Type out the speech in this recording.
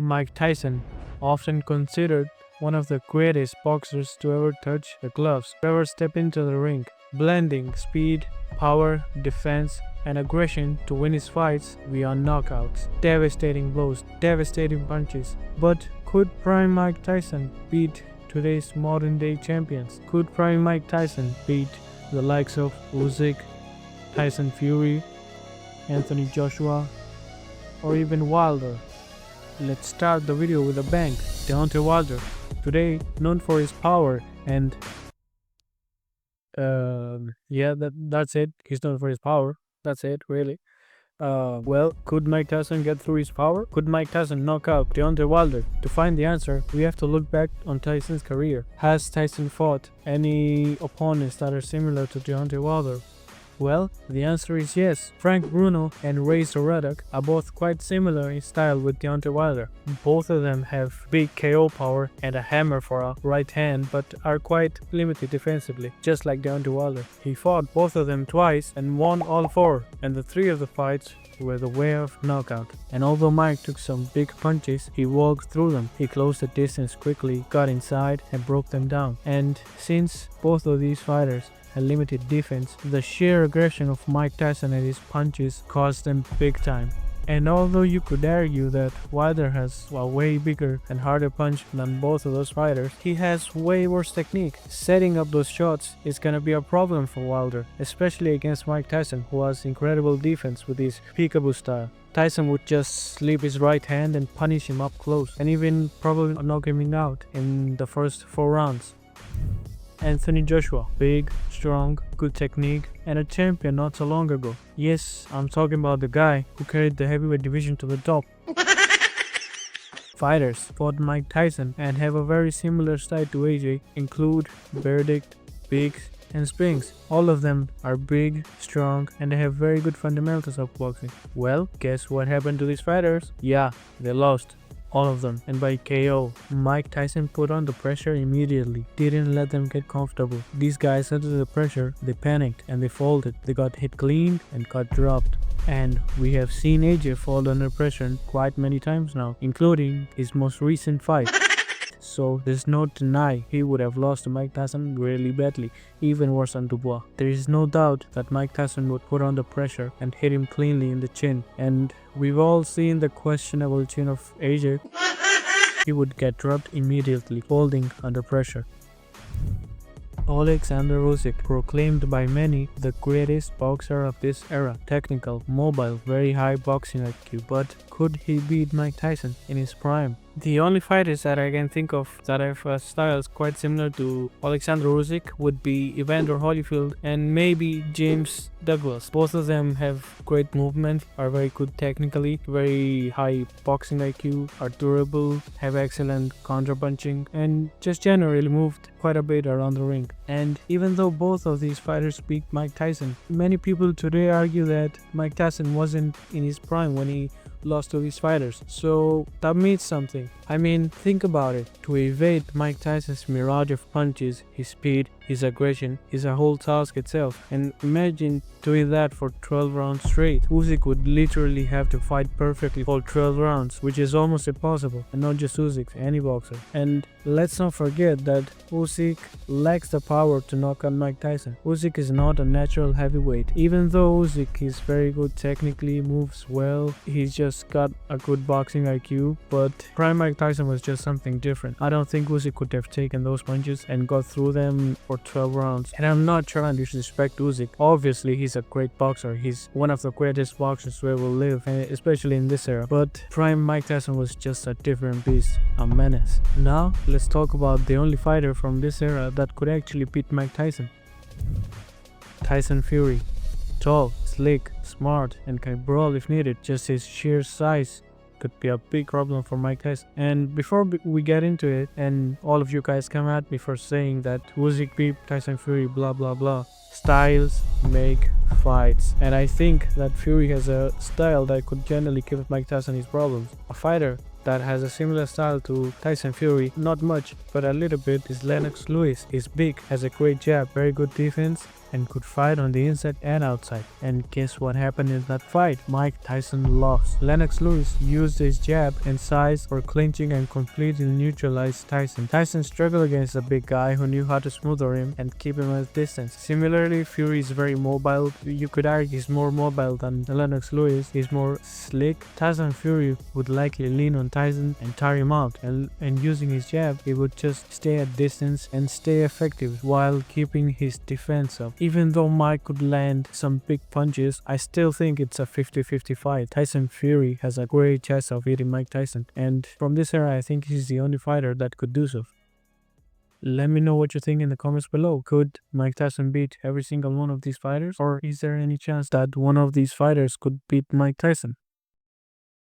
Mike Tyson, often considered one of the greatest boxers to ever touch the gloves, ever step into the ring, blending speed, power, defense, and aggression to win his fights via knockouts, devastating blows, devastating punches. But could Prime Mike Tyson beat today's modern day champions? Could Prime Mike Tyson beat the likes of Usyk, Tyson Fury, Anthony Joshua, or even Wilder? Let's start the video with a bang. Deontay Wilder, today known for his power and that's it. He's known for his power. That's it, really. Well, could Mike Tyson get through his power? Could Mike Tyson knock out Deontay Wilder? To find the answer, we have to look back on Tyson's career. Has Tyson fought any opponents that are similar to Deontay Wilder? Well, the answer is yes. Frank Bruno and Razor Ruddock are both quite similar in style with Deontay Wilder. Both of them have big KO power and a hammer for a right hand, but are quite limited defensively, just like Deontay Wilder. He fought both of them twice and won all four, and the three of the fights were the way of knockout. And although Mike took some big punches, he walked through them. He closed the distance quickly, got inside, and broke them down. And since both of these fighters had limited defense, the sheer aggression of Mike Tyson and his punches caused them big time. And although you could argue that Wilder has a way bigger and harder punch than both of those fighters, he has way worse technique. Setting up those shots is gonna be a problem for Wilder, especially against Mike Tyson, who has incredible defense with his peekaboo style. Tyson would just slip his right hand and punish him up close, and even probably knock him out in the first 4 rounds. Anthony Joshua, big, strong, good technique, and a champion not so long ago. Yes, I'm talking about the guy who carried the heavyweight division to the top. Fighters fought Mike Tyson and have a very similar style to AJ, include verdict, bigs, and springs. All of them are big, strong, and they have very good fundamentals of boxing. Well, guess what happened to these fighters? Yeah, they lost. All of them, and by KO. Mike Tyson put on the pressure immediately, didn't let them get comfortable. These guys under the pressure, they panicked and they folded. They got hit clean and got dropped. And we have seen AJ fall under pressure quite many times now, including his most recent fight. So there's no deny he would have lost to Mike Tyson really badly, even worse than Dubois. There is no doubt that Mike Tyson would put on the pressure and hit him cleanly in the chin. And we've all seen the questionable chin of AJ. He would get dropped immediately, folding under pressure. Oleksandr Usyk, proclaimed by many the greatest boxer of this era. Technical, mobile, very high boxing IQ. But could he beat Mike Tyson in his prime? The only fighters that I can think of that have styles quite similar to Oleksandr Usyk would be Evander Holyfield and maybe James Douglas. Both of them have great movement, are very good technically, very high boxing IQ, are durable, have excellent counter-punching, and just generally moved quite a bit around the ring. And even though both of these fighters beat Mike Tyson, many people today argue that Mike Tyson wasn't in his prime when he lost to these fighters. So that means something. I mean, think about it. To evade Mike Tyson's mirage of punches, his speed, his aggression is a whole task itself. And imagine doing that for 12 rounds straight. Usyk would literally have to fight perfectly for 12 rounds, which is almost impossible. And not just Usyk, any boxer. And let's not forget that Usyk lacks the power to knock out Mike Tyson. Usyk is not a natural heavyweight. Even though Usyk is very good technically, moves well, he's just got a good boxing IQ, but Prime Mike Tyson was just something different. I don't think Usyk could have taken those punches and got through them for 12 rounds. And I'm not trying to disrespect Usyk. Obviously, he's a great boxer. He's one of the greatest boxers to ever live, and especially in this era. But Prime Mike Tyson was just a different beast, a menace. Now, let's talk about the only fighter from this era that could actually beat Mike Tyson. Tyson Fury. Tall, slick, smart, and can brawl if needed. Just his sheer size could be a big problem for Mike Tyson. And before we get into it, and all of you guys come at me for saying that Usyk beat Tyson Fury, blah blah blah, styles make fights. And I think that Fury has a style that could generally give Mike Tyson his problems. A fighter that has a similar style to Tyson Fury, not much, but a little bit, is Lennox Lewis. He's big, has a great jab, very good defense, and could fight on the inside and outside. And guess what happened in that fight? Mike Tyson lost. Lennox Lewis used his jab and size for clinching and completely neutralized Tyson. Tyson struggled against a big guy who knew how to smother him and keep him at distance. Similarly, Fury is very mobile. You could argue he's more mobile than Lennox Lewis. He's more slick. Tyson Fury would likely lean on Tyson and tire him out, and using his jab, he would just stay at distance and stay effective while keeping his defense up. Even though Mike could land some big punches, I still think it's a 50-50 fight. Tyson Fury has a great chance of beating Mike Tyson, and from this era I think he's the only fighter that could do so. Let me know what you think in the comments below. Could Mike Tyson beat every single one of these fighters, or is there any chance that one of these fighters could beat Mike Tyson?